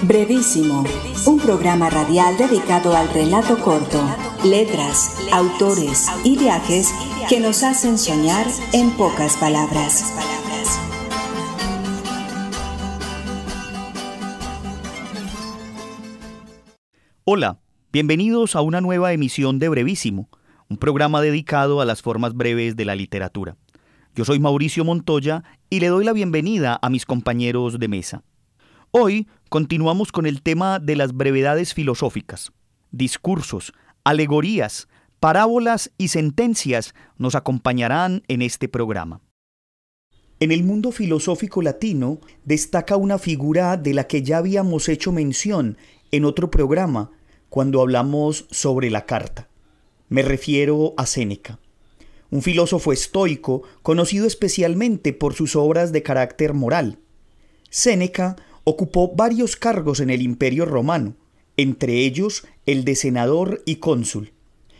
Brevísimo, un programa radial dedicado al relato corto, letras, autores y viajes que nos hacen soñar en pocas palabras. Hola, bienvenidos a una nueva emisión de Brevísimo, un programa dedicado a las formas breves de la literatura. Yo soy Mauricio Montoya y le doy la bienvenida a mis compañeros de mesa. Hoy continuamos con el tema de las brevedades filosóficas. Discursos, alegorías, parábolas y sentencias nos acompañarán en este programa. En el mundo filosófico latino destaca una figura de la que ya habíamos hecho mención en otro programa cuando hablamos sobre la carta. Me refiero a Séneca, un filósofo estoico conocido especialmente por sus obras de carácter moral. Séneca ocupó varios cargos en el Imperio Romano, entre ellos el de senador y cónsul.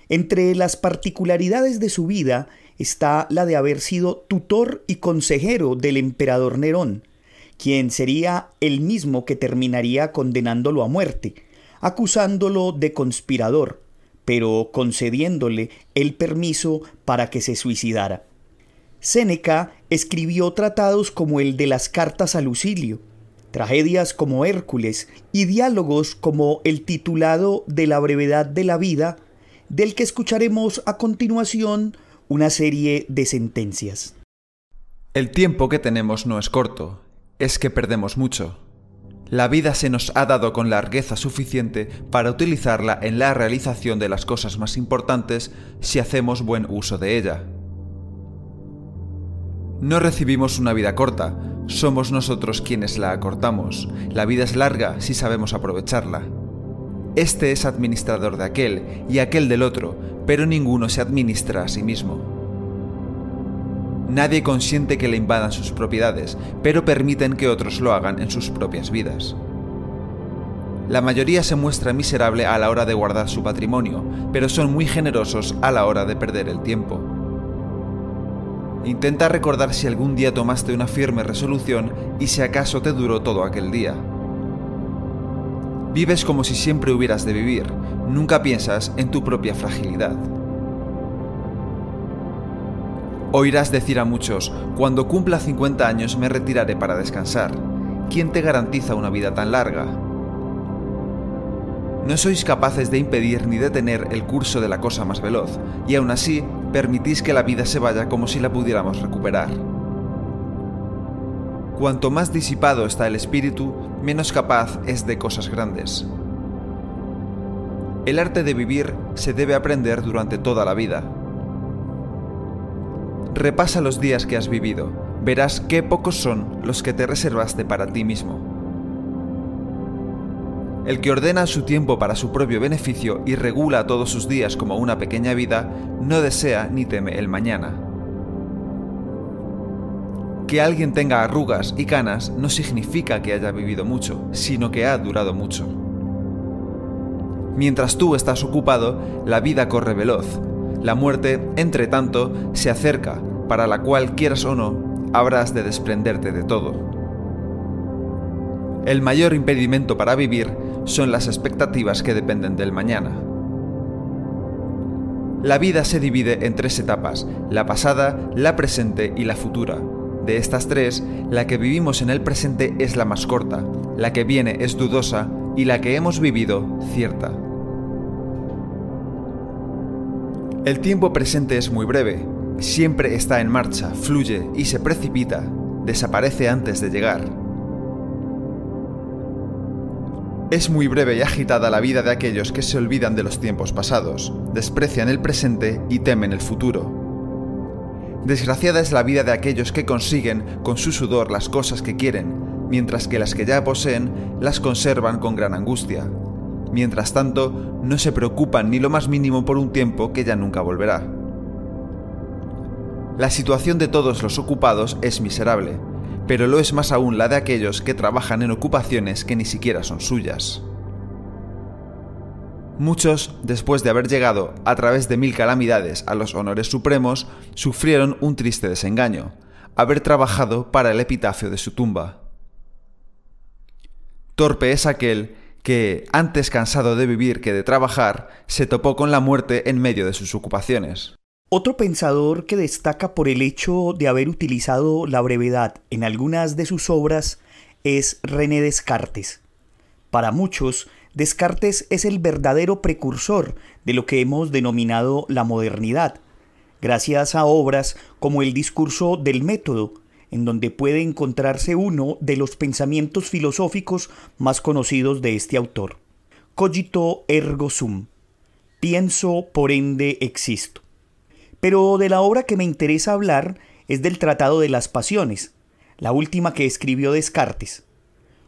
Entre las particularidades de su vida está la de haber sido tutor y consejero del emperador Nerón, quien sería el mismo que terminaría condenándolo a muerte, acusándolo de conspirador, pero concediéndole el permiso para que se suicidara. Séneca escribió tratados como el de las cartas a Lucilio, tragedias como Hércules y diálogos como el titulado de la brevedad de la vida, del que escucharemos a continuación una serie de sentencias. El tiempo que tenemos no es corto, es que perdemos mucho. La vida se nos ha dado con largueza suficiente para utilizarla en la realización de las cosas más importantes si hacemos buen uso de ella. No recibimos una vida corta, somos nosotros quienes la acortamos. La vida es larga si sabemos aprovecharla. Este es administrador de aquel y aquel del otro, pero ninguno se administra a sí mismo. Nadie consiente que le invadan sus propiedades, pero permiten que otros lo hagan en sus propias vidas. La mayoría se muestra miserable a la hora de guardar su patrimonio, pero son muy generosos a la hora de perder el tiempo. Intenta recordar si algún día tomaste una firme resolución y si acaso te duró todo aquel día. Vives como si siempre hubieras de vivir, nunca piensas en tu propia fragilidad. Oirás decir a muchos, cuando cumpla 50 años me retiraré para descansar. ¿Quién te garantiza una vida tan larga? No sois capaces de impedir ni detener el curso de la cosa más veloz, y aún así permitís que la vida se vaya como si la pudiéramos recuperar. Cuanto más disipado está el espíritu, menos capaz es de cosas grandes. El arte de vivir se debe aprender durante toda la vida. Repasa los días que has vivido, verás qué pocos son los que te reservaste para ti mismo. El que ordena su tiempo para su propio beneficio y regula todos sus días como una pequeña vida, no desea ni teme el mañana. Que alguien tenga arrugas y canas no significa que haya vivido mucho, sino que ha durado mucho. Mientras tú estás ocupado, la vida corre veloz. La muerte, entre tanto, se acerca, para la cual, quieras o no, habrás de desprenderte de todo. El mayor impedimento para vivir son las expectativas que dependen del mañana. La vida se divide en 3 etapas, la pasada, la presente y la futura. De estas 3, la que vivimos en el presente es la más corta, la que viene es dudosa y la que hemos vivido, cierta. El tiempo presente es muy breve, siempre está en marcha, fluye y se precipita, desaparece antes de llegar. Es muy breve y agitada la vida de aquellos que se olvidan de los tiempos pasados, desprecian el presente y temen el futuro. Desgraciada es la vida de aquellos que consiguen con su sudor las cosas que quieren, mientras que las que ya poseen las conservan con gran angustia. Mientras tanto, no se preocupan ni lo más mínimo por un tiempo que ya nunca volverá. La situación de todos los ocupados es miserable, pero lo es más aún la de aquellos que trabajan en ocupaciones que ni siquiera son suyas. Muchos, después de haber llegado a través de 1000 calamidades a los honores supremos, sufrieron un triste desengaño, haber trabajado para el epitafio de su tumba. Torpe es aquel que, antes cansado de vivir que de trabajar, se topó con la muerte en medio de sus ocupaciones. Otro pensador que destaca por el hecho de haber utilizado la brevedad en algunas de sus obras es René Descartes. Para muchos, Descartes es el verdadero precursor de lo que hemos denominado la modernidad, gracias a obras como el Discurso del Método, en donde puede encontrarse uno de los pensamientos filosóficos más conocidos de este autor. Cogito ergo sum. Pienso, por ende existo. Pero de la obra que me interesa hablar es del Tratado de las Pasiones, la última que escribió Descartes.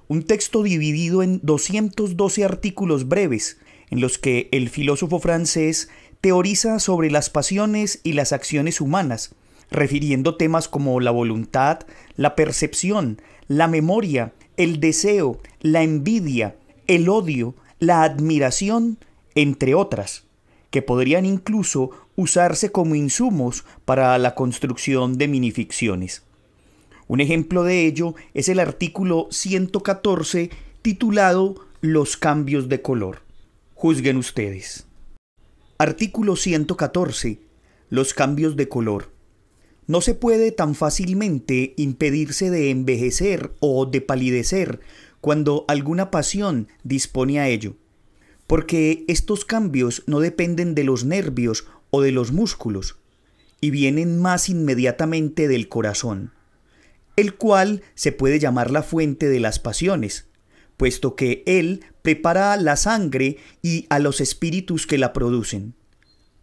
Un texto dividido en 212 artículos breves, en los que el filósofo francés teoriza sobre las pasiones y las acciones humanas, refiriendo temas como la voluntad, la percepción, la memoria, el deseo, la envidia, el odio, la admiración, entre otras, que podrían incluso usarse como insumos para la construcción de minificciones. Un ejemplo de ello es el artículo 114 titulado Los cambios de color. Juzguen ustedes. Artículo 114. Los cambios de color. No se puede tan fácilmente impedirse de envejecer o de palidecer cuando alguna pasión dispone a ello, porque estos cambios no dependen de los nervios o de los músculos, y vienen más inmediatamente del corazón, el cual se puede llamar la fuente de las pasiones, puesto que él prepara la sangre y a los espíritus que la producen.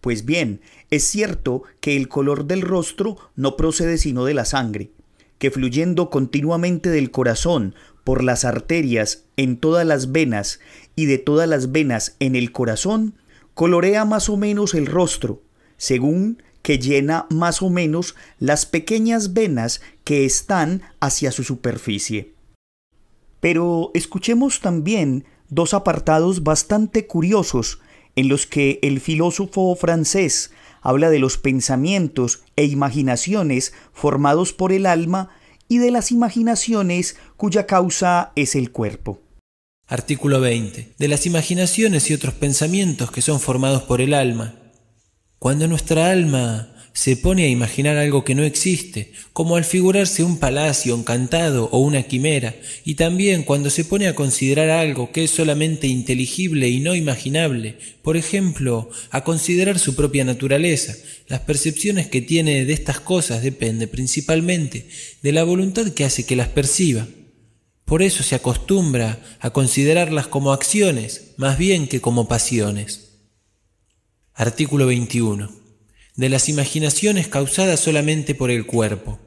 Pues bien, es cierto que el color del rostro no procede sino de la sangre, que fluyendo continuamente del corazón por las arterias en todas las venas y de todas las venas en el corazón, colorea más o menos el rostro, según que llena más o menos las pequeñas venas que están hacia su superficie. Pero escuchemos también dos apartados bastante curiosos en los que el filósofo francés habla de los pensamientos e imaginaciones formados por el alma y de las imaginaciones cuya causa es el cuerpo. Artículo 20. De las imaginaciones y otros pensamientos que son formados por el alma. Cuando nuestra alma se pone a imaginar algo que no existe, como al figurarse un palacio encantado o una quimera, y también cuando se pone a considerar algo que es solamente inteligible y no imaginable, por ejemplo, a considerar su propia naturaleza, las percepciones que tiene de estas cosas dependen principalmente de la voluntad que hace que las perciba. Por eso se acostumbra a considerarlas como acciones, más bien que como pasiones. Artículo 21. De las imaginaciones causadas solamente por el cuerpo.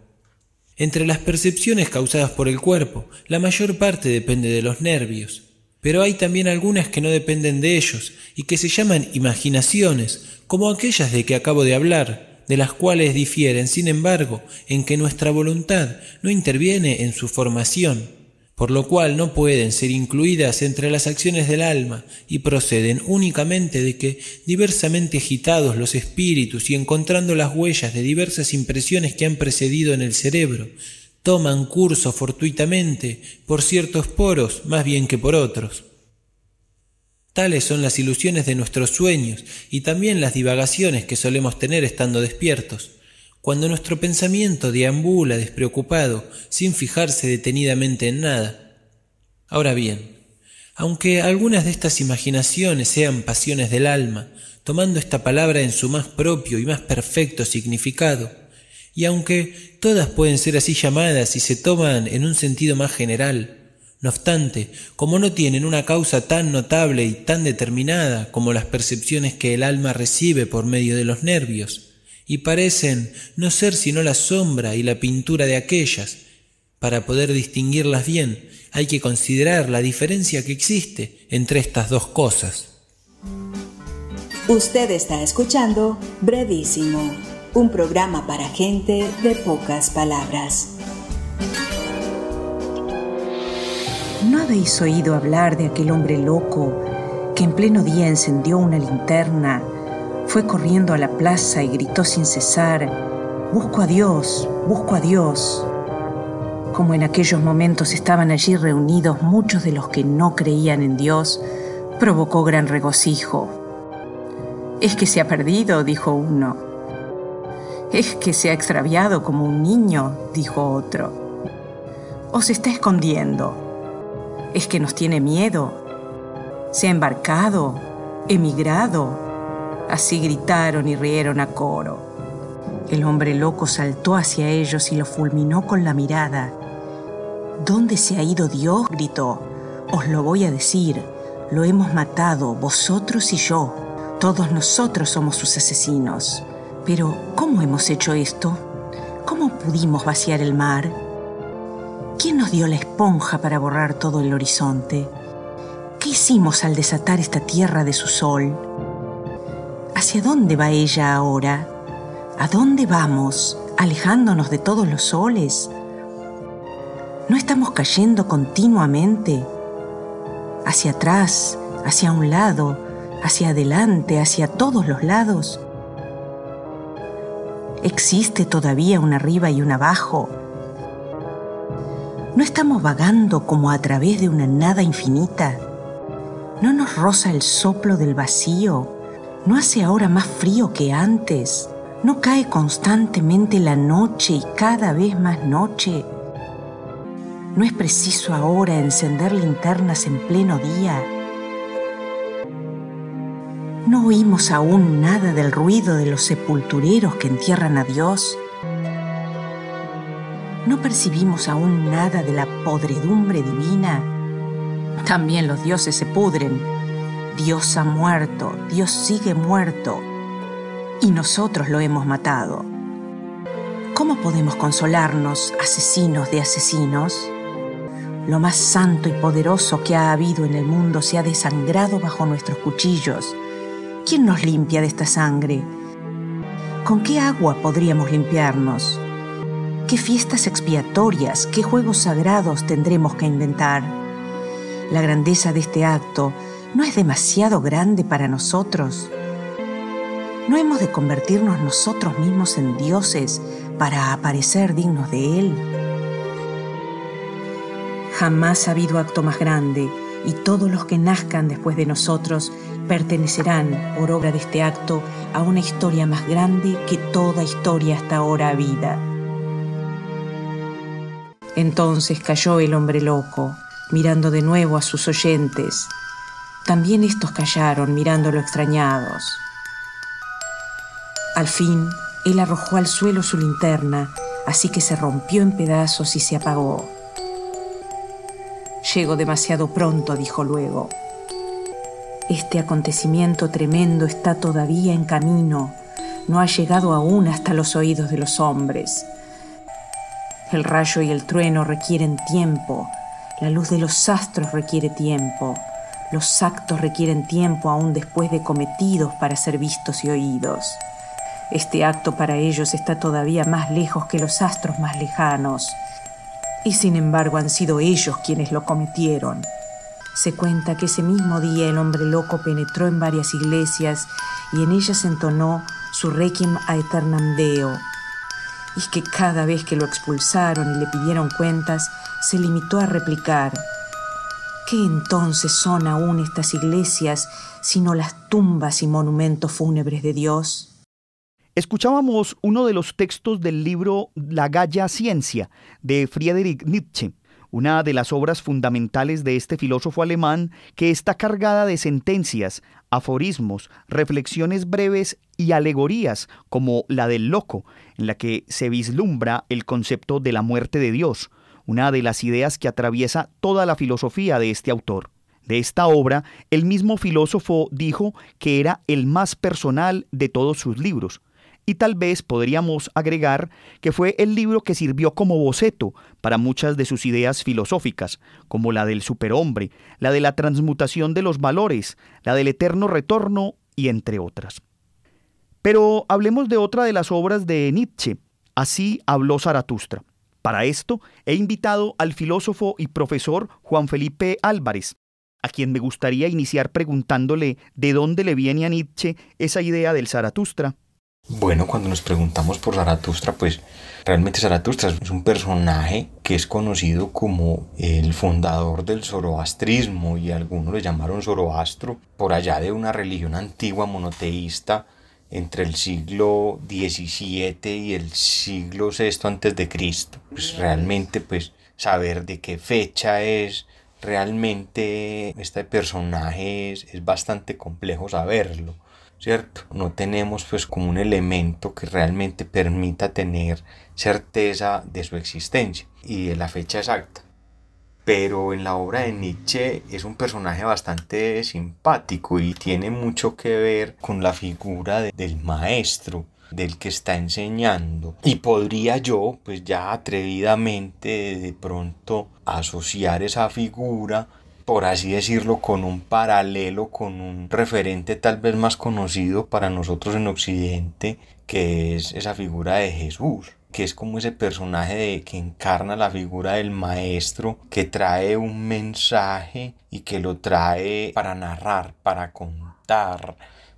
Entre las percepciones causadas por el cuerpo, la mayor parte depende de los nervios, pero hay también algunas que no dependen de ellos y que se llaman imaginaciones, como aquellas de que acabo de hablar, de las cuales difieren, sin embargo, en que nuestra voluntad no interviene en su formación, por lo cual no pueden ser incluidas entre las acciones del alma y proceden únicamente de que, diversamente agitados los espíritus y encontrando las huellas de diversas impresiones que han precedido en el cerebro, toman curso fortuitamente por ciertos poros más bien que por otros. Tales son las ilusiones de nuestros sueños y también las divagaciones que solemos tener estando despiertos, cuando nuestro pensamiento deambula despreocupado, sin fijarse detenidamente en nada. Ahora bien, aunque algunas de estas imaginaciones sean pasiones del alma, tomando esta palabra en su más propio y más perfecto significado, y aunque todas pueden ser así llamadas y se toman en un sentido más general, no obstante, como no tienen una causa tan notable y tan determinada como las percepciones que el alma recibe por medio de los nervios, y parecen no ser sino la sombra y la pintura de aquellas, para poder distinguirlas bien, hay que considerar la diferencia que existe entre estas dos cosas. Usted está escuchando Brevísimo, un programa para gente de pocas palabras. ¿No habéis oído hablar de aquel hombre loco que en pleno día encendió una linterna, fue corriendo a la plaza y gritó sin cesar: «Busco a Dios, busco a Dios»? como en aquellos momentos estaban allí reunidos muchos de los que no creían en Dios, provocó gran regocijo. «Es que se ha perdido», dijo uno. «Es que se ha extraviado como un niño», dijo otro. «O se está escondiendo. Es que nos tiene miedo. Se ha embarcado, emigrado». Así gritaron y rieron a coro. El hombre loco saltó hacia ellos y los fulminó con la mirada. «¿Dónde se ha ido Dios?», gritó. «Os lo voy a decir. Lo hemos matado, vosotros y yo. Todos nosotros somos sus asesinos. Pero, ¿cómo hemos hecho esto? ¿Cómo pudimos vaciar el mar? ¿Quién nos dio la esponja para borrar todo el horizonte? ¿Qué hicimos al desatar esta tierra de su sol? ¿Hacia dónde va ella ahora? ¿A dónde vamos, alejándonos de todos los soles? ¿No estamos cayendo continuamente? Hacia atrás, hacia un lado, hacia adelante, hacia todos los lados. ¿Existe todavía un arriba y un abajo? ¿No estamos vagando como a través de una nada infinita? ¿No nos roza el soplo del vacío? ¿No hace ahora más frío que antes? ¿No cae constantemente la noche y cada vez más noche? ¿No es preciso ahora encender linternas en pleno día? ¿No oímos aún nada del ruido de los sepultureros que entierran a Dios? ¿No percibimos aún nada de la podredumbre divina? También los dioses se pudren. Dios ha muerto, Dios sigue muerto, y nosotros lo hemos matado. ¿Cómo podemos consolarnos, asesinos de asesinos? Lo más santo y poderoso que ha habido en el mundo se ha desangrado bajo nuestros cuchillos. ¿Quién nos limpia de esta sangre? ¿Con qué agua podríamos limpiarnos? ¿Qué fiestas expiatorias, qué juegos sagrados tendremos que inventar? La grandeza de este acto ¿no es demasiado grande para nosotros? ¿No hemos de convertirnos nosotros mismos en dioses para aparecer dignos de Él? Jamás ha habido acto más grande, y todos los que nazcan después de nosotros pertenecerán, por obra de este acto, a una historia más grande que toda historia hasta ahora habida. Entonces calló el hombre loco, mirando de nuevo a sus oyentes. También estos callaron, mirándolo extrañados. Al fin, él arrojó al suelo su linterna, así que se rompió en pedazos y se apagó. «Llego demasiado pronto», dijo luego. «Este acontecimiento tremendo está todavía en camino, no ha llegado aún hasta los oídos de los hombres. El rayo y el trueno requieren tiempo, la luz de los astros requiere tiempo, los actos requieren tiempo aún después de cometidos para ser vistos y oídos. Este acto para ellos está todavía más lejos que los astros más lejanos, y sin embargo han sido ellos quienes lo cometieron». Se cuenta que ese mismo día el hombre loco penetró en varias iglesias y en ellas entonó su Requiem aeternam Deo, y que cada vez que lo expulsaron y le pidieron cuentas, se limitó a replicar: ¿qué entonces son aún estas iglesias sino las tumbas y monumentos fúnebres de Dios? Escuchábamos uno de los textos del libro La Gaia Ciencia de Friedrich Nietzsche, una de las obras fundamentales de este filósofo alemán que está cargada de sentencias, aforismos, reflexiones breves y alegorías como la del loco, en la que se vislumbra el concepto de la muerte de Dios, una de las ideas que atraviesa toda la filosofía de este autor. De esta obra, el mismo filósofo dijo que era el más personal de todos sus libros. Y tal vez podríamos agregar que fue el libro que sirvió como boceto para muchas de sus ideas filosóficas, como la del superhombre, la de la transmutación de los valores, la del eterno retorno y entre otras. Pero hablemos de otra de las obras de Nietzsche, Así habló Zaratustra. Para esto he invitado al filósofo y profesor Juan Felipe Álvarez, a quien me gustaría iniciar preguntándole de dónde le viene a Nietzsche esa idea del Zaratustra. Bueno, cuando nos preguntamos por Zaratustra, pues realmente Zaratustra es un personaje que es conocido como el fundador del zoroastrismo, y algunos le llamaron Zoroastro, por allá de una religión antigua monoteísta entre el siglo XVII y el siglo VI antes de Cristo. Pues realmente, pues saber de qué fecha es realmente este personaje es bastante complejo saberlo, ¿cierto? No tenemos pues como un elemento que realmente permita tener certeza de su existencia y de la fecha exacta. Pero en la obra de Nietzsche es un personaje bastante simpático y tiene mucho que ver con la figura del maestro, del que está enseñando. Y podría yo, pues ya atrevidamente, de pronto asociar esa figura, por así decirlo, con un paralelo, con un referente tal vez más conocido para nosotros en Occidente, que es esa figura de Jesús, que es como ese personaje que encarna la figura del maestro, que trae un mensaje y que lo trae para narrar, para contar,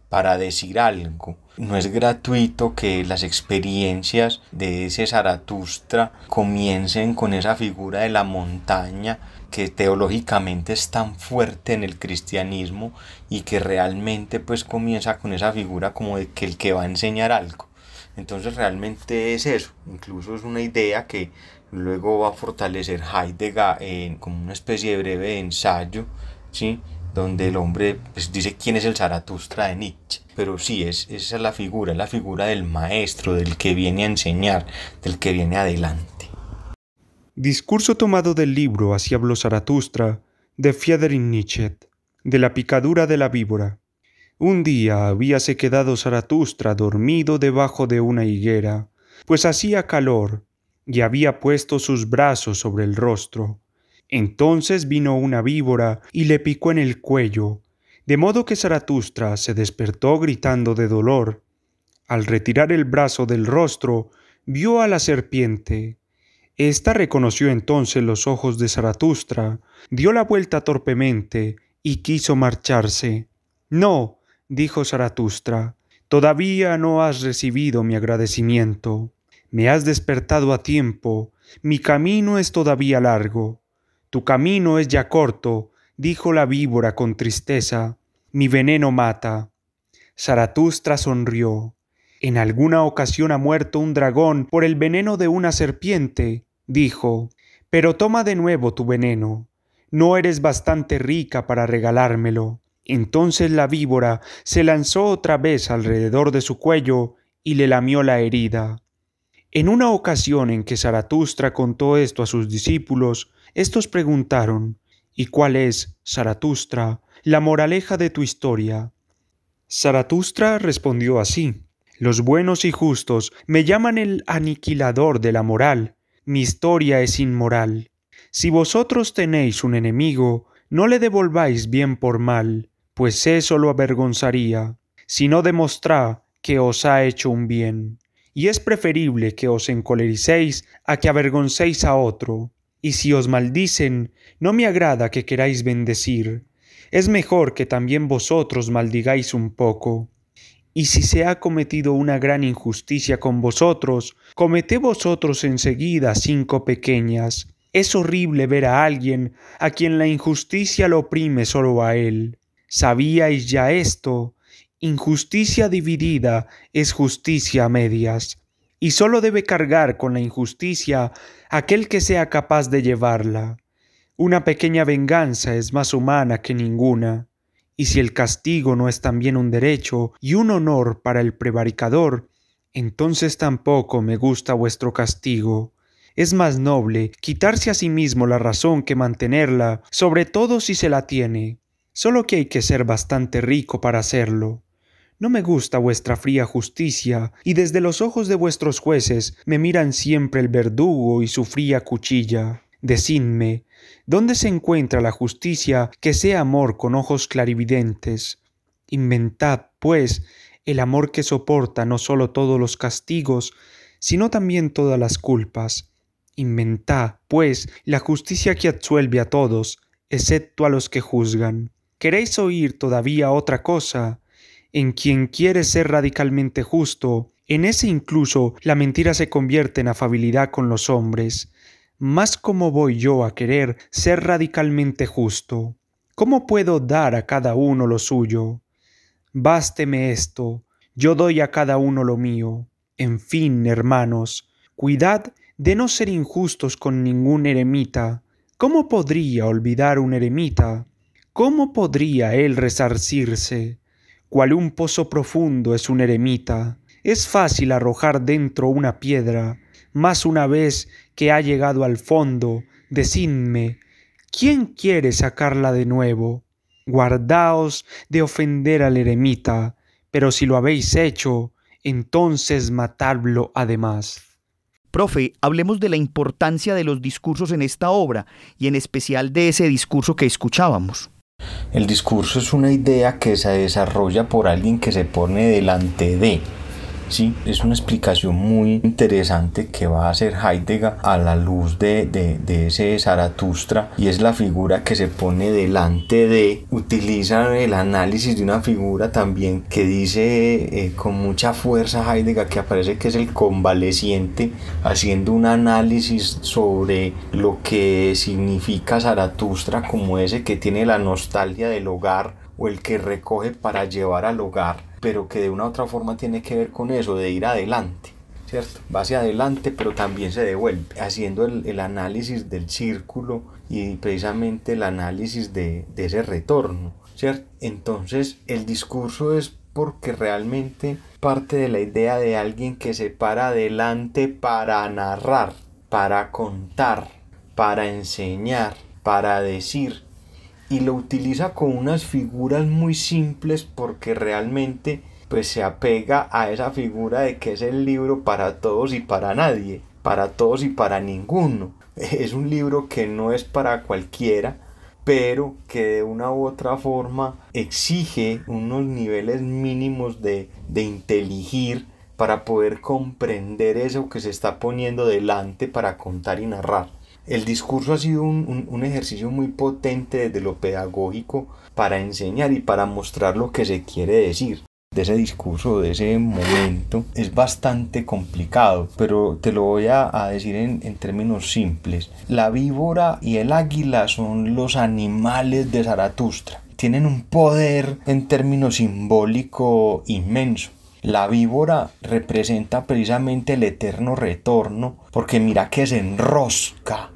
para decir algo. No es gratuito que las experiencias de ese Zaratustra comiencen con esa figura de la montaña, que teológicamente es tan fuerte en el cristianismo, y que realmente pues comienza con esa figura como de que el que va a enseñar algo. Entonces realmente es eso, incluso es una idea que luego va a fortalecer Heidegger como una especie de breve ensayo, ¿sí?, donde el hombre pues dice quién es el Zaratustra de Nietzsche. Pero sí, esa es la figura del maestro, del que viene a enseñar, del que viene adelante. Discurso tomado del libro Así habló Zaratustra, de Friedrich Nietzsche, de la picadura de la víbora. Un día habíase quedado Zaratustra dormido debajo de una higuera, pues hacía calor, y había puesto sus brazos sobre el rostro. Entonces vino una víbora y le picó en el cuello, de modo que Zaratustra se despertó gritando de dolor. Al retirar el brazo del rostro, vio a la serpiente. Esta reconoció entonces los ojos de Zaratustra, dio la vuelta torpemente y quiso marcharse. «No», dijo Zaratustra, «todavía no has recibido mi agradecimiento. Me has despertado a tiempo, mi camino es todavía largo». «Tu camino es ya corto», dijo la víbora con tristeza, «mi veneno mata». Zaratustra sonrió. «¿En alguna ocasión ha muerto un dragón por el veneno de una serpiente?», dijo, «pero toma de nuevo tu veneno. No eres bastante rica para regalármelo». Entonces la víbora se lanzó otra vez alrededor de su cuello y le lamió la herida. En una ocasión en que Zaratustra contó esto a sus discípulos, estos preguntaron: «¿Y cuál es, Zaratustra, la moraleja de tu historia?». Zaratustra respondió así: «Los buenos y justos me llaman el aniquilador de la moral. Mi historia es inmoral. Si vosotros tenéis un enemigo, no le devolváis bien por mal, pues eso lo avergonzaría, sino demostrad que os ha hecho un bien. Y es preferible que os encolericéis a que avergoncéis a otro. Y si os maldicen, no me agrada que queráis bendecir. Es mejor que también vosotros maldigáis un poco. Y si se ha cometido una gran injusticia con vosotros, cometed vosotros enseguida 5 pequeñas. Es horrible ver a alguien a quien la injusticia lo oprime solo a él. ¿Sabíais ya esto? Injusticia dividida es justicia a medias, y solo debe cargar con la injusticia aquel que sea capaz de llevarla. Una pequeña venganza es más humana que ninguna, y si el castigo no es también un derecho y un honor para el prevaricador, entonces tampoco me gusta vuestro castigo. Es más noble quitarse a sí mismo la razón que mantenerla, sobre todo si se la tiene. Solo que hay que ser bastante rico para hacerlo. No me gusta vuestra fría justicia, y desde los ojos de vuestros jueces me miran siempre el verdugo y su fría cuchilla. Decidme, ¿dónde se encuentra la justicia que sea amor con ojos clarividentes? Inventad, pues, el amor que soporta no solo todos los castigos, sino también todas las culpas. Inventad, pues, la justicia que absuelve a todos, excepto a los que juzgan. ¿Queréis oír todavía otra cosa? En quien quiere ser radicalmente justo, En ese incluso la mentira se convierte en afabilidad con los hombres. Mas ¿cómo voy yo a querer ser radicalmente justo? ¿Cómo puedo dar a cada uno lo suyo? Básteme esto, yo doy a cada uno lo mío. En fin, hermanos, cuidad de no ser injustos con ningún eremita. ¿Cómo podría olvidar un eremita? ¿Cómo podría él resarcirse? Cual un pozo profundo es un eremita. Es fácil arrojar dentro una piedra, mas una vez que ha llegado al fondo, decidme, ¿quién quiere sacarla de nuevo? Guardaos de ofender al eremita, pero si lo habéis hecho, entonces matadlo además. Profe, hablemos de la importancia de los discursos en esta obra y en especial de ese discurso que escuchábamos. El discurso es una idea que se desarrolla por alguien que se pone delante de. Sí, es una explicación muy interesante que va a hacer Heidegger a la luz de ese Zaratustra, y es la figura que se pone delante de. Utiliza el análisis de una figura también que dice con mucha fuerza Heidegger, que aparece que es el convaleciente, haciendo un análisis sobre lo que significa Zaratustra como ese que tiene la nostalgia del hogar o el que recoge para llevar al hogar, pero que de una u otra forma tiene que ver con eso, de ir adelante, ¿cierto? Va hacia adelante, pero también se devuelve, haciendo el análisis del círculo y precisamente el análisis de ese retorno, ¿cierto? Entonces, el discurso es porque realmente parte de la idea de alguien que se para adelante para narrar, para contar, para enseñar, para decir, y lo utiliza con unas figuras muy simples porque realmente pues se apega a esa figura de que es el libro para todos y para nadie, para todos y para ninguno. Es un libro que no es para cualquiera, pero que de una u otra forma exige unos niveles mínimos de inteligir para poder comprender eso que se está poniendo delante para contar y narrar. El discurso ha sido un ejercicio muy potente desde lo pedagógico para enseñar y para mostrar lo que se quiere decir. De ese discurso, de ese momento, es bastante complicado, pero te lo voy a decir en términos simples. La víbora y el águila son los animales de Zaratustra. Tienen un poder en términos simbólico inmenso. La víbora representa precisamente el eterno retorno, porque mira que se enrosca,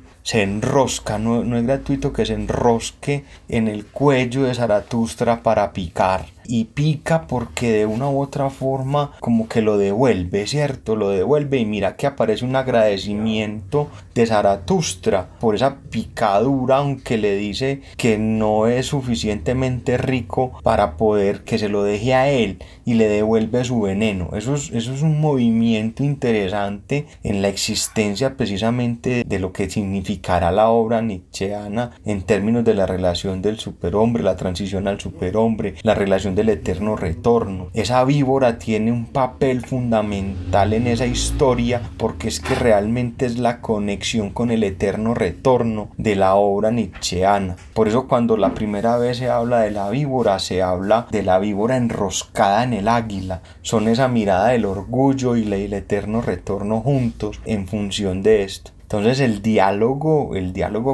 no es gratuito que se enrosque en el cuello de Zaratustra para picar, y pica porque de una u otra forma como que lo devuelve, ¿cierto? Lo devuelve, y mira que aparece un agradecimiento de Zaratustra por esa picadura, aunque le dice que no es suficientemente rico para poder que se lo deje a él, y le devuelve su veneno. Eso es un movimiento interesante en la existencia precisamente de lo que significará la obra nietzscheana en términos de la relación del superhombre, la transición al superhombre, la relación del eterno retorno. Esa víbora tiene un papel fundamental en esa historia porque es que realmente es la conexión con el eterno retorno de la obra nietzscheana. Por eso cuando la primera vez se habla de la víbora, se habla de la víbora enroscada en el águila. Son esa mirada del orgullo y el eterno retorno juntos en función de esto. Entonces el diálogo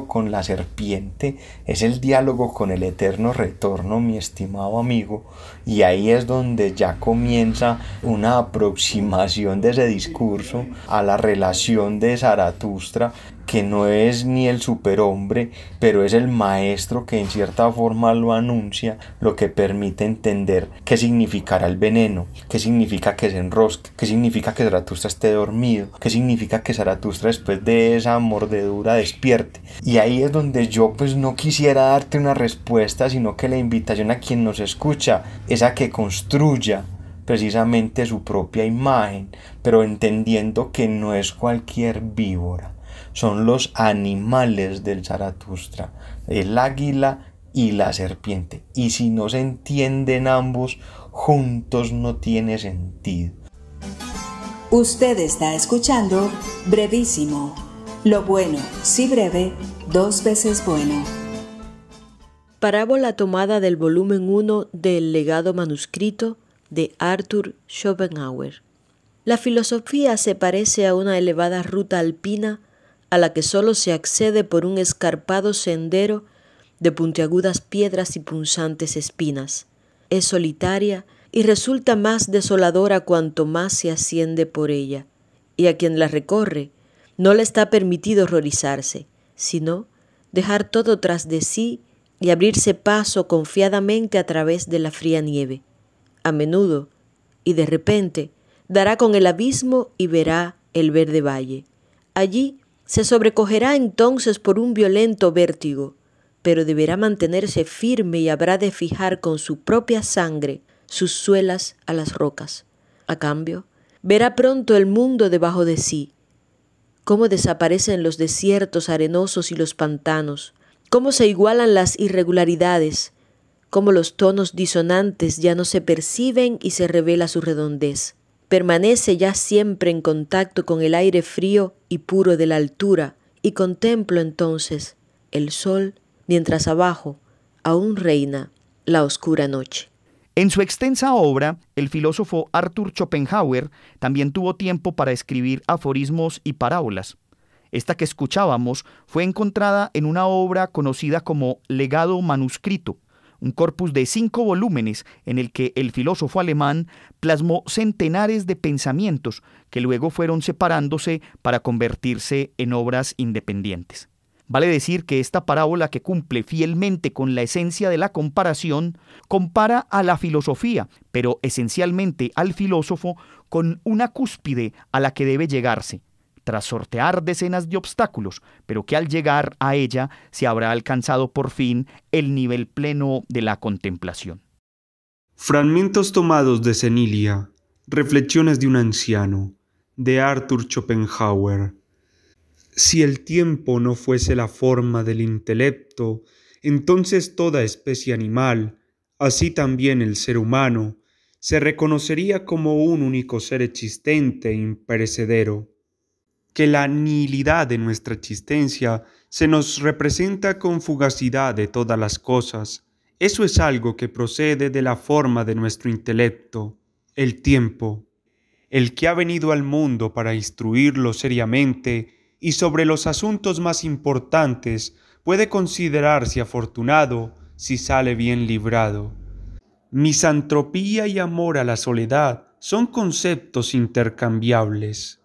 con la serpiente es el diálogo con el eterno retorno, mi estimado amigo, y ahí es donde ya comienza una aproximación de ese discurso a la relación de Zaratustra, que no es ni el superhombre, pero es el maestro que en cierta forma lo anuncia, lo que permite entender qué significará el veneno, qué significa que se enrosque, qué significa que Zaratustra esté dormido, qué significa que Zaratustra después de esa mordedura despierte. Y ahí es donde yo pues no quisiera darte una respuesta, sino que la invitación a quien nos escucha es a que construya precisamente su propia imagen, pero entendiendo que no es cualquier víbora. Son los animales del Zaratustra, el águila y la serpiente. Y si no se entienden ambos, juntos no tiene sentido. Usted está escuchando Brevísimo. Lo bueno, si breve, 2 veces bueno. Parábola tomada del volumen 1 del legado manuscrito de Arthur Schopenhauer. La filosofía se parece a una elevada ruta alpina a la que solo se accede por un escarpado sendero de puntiagudas piedras y punzantes espinas. Es solitaria y resulta más desoladora cuanto más se asciende por ella, y a quien la recorre no le está permitido horrorizarse, sino dejar todo tras de sí y abrirse paso confiadamente a través de la fría nieve. A menudo, y de repente, dará con el abismo y verá el verde valle. Allí se sobrecogerá entonces por un violento vértigo, pero deberá mantenerse firme y habrá de fijar con su propia sangre sus suelas a las rocas. A cambio, verá pronto el mundo debajo de sí, cómo desaparecen los desiertos arenosos y los pantanos, cómo se igualan las irregularidades, cómo los tonos disonantes ya no se perciben y se revela su redondez. Permanece ya siempre en contacto con el aire frío y puro de la altura y contemplo entonces el sol, mientras abajo aún reina la oscura noche. En su extensa obra, el filósofo Arthur Schopenhauer también tuvo tiempo para escribir aforismos y parábolas. Esta que escuchábamos fue encontrada en una obra conocida como Legado Manuscrito, un corpus de 5 volúmenes en el que el filósofo alemán plasmó centenares de pensamientos que luego fueron separándose para convertirse en obras independientes. Vale decir que esta parábola, que cumple fielmente con la esencia de la comparación, compara a la filosofía, pero esencialmente al filósofo, con una cúspide a la que debe llegarse, tras sortear decenas de obstáculos, pero que al llegar a ella se habrá alcanzado por fin el nivel pleno de la contemplación. Fragmentos tomados de Senilia, Reflexiones de un anciano, de Arthur Schopenhauer. Si el tiempo no fuese la forma del intelecto, entonces toda especie animal, así también el ser humano, se reconocería como un único ser existente e imperecedero. Que la nihilidad de nuestra existencia se nos representa con fugacidad de todas las cosas. Eso es algo que procede de la forma de nuestro intelecto, el tiempo, el que ha venido al mundo para instruirlo seriamente y sobre los asuntos más importantes puede considerarse afortunado si sale bien librado. Misantropía y amor a la soledad son conceptos intercambiables.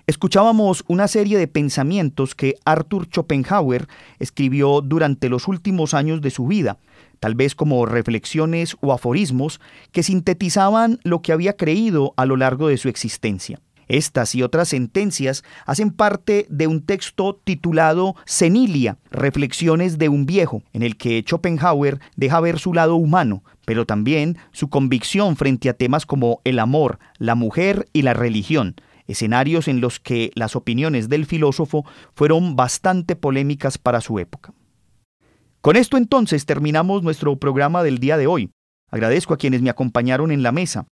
Escuchábamos una serie de pensamientos que Arthur Schopenhauer escribió durante los últimos años de su vida, tal vez como reflexiones o aforismos que sintetizaban lo que había creído a lo largo de su existencia. Estas y otras sentencias hacen parte de un texto titulado Senilia, Reflexiones de un viejo, en el que Schopenhauer deja ver su lado humano, pero también su convicción frente a temas como el amor, la mujer y la religión, escenarios en los que las opiniones del filósofo fueron bastante polémicas para su época. Con esto entonces terminamos nuestro programa del día de hoy. Agradezco a quienes me acompañaron en la mesa.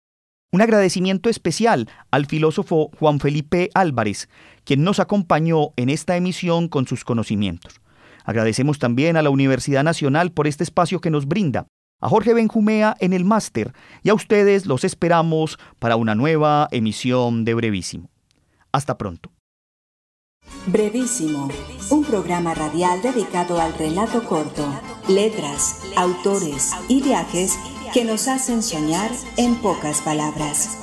Un agradecimiento especial al filósofo Juan Felipe Álvarez, quien nos acompañó en esta emisión con sus conocimientos. Agradecemos también a la Universidad Nacional por este espacio que nos brinda, a Jorge Benjumea en el máster, y a ustedes los esperamos para una nueva emisión de Brevísimo. Hasta pronto. Brevísimo, un programa radial dedicado al relato corto, letras, autores y viajes que nos hacen soñar en pocas palabras.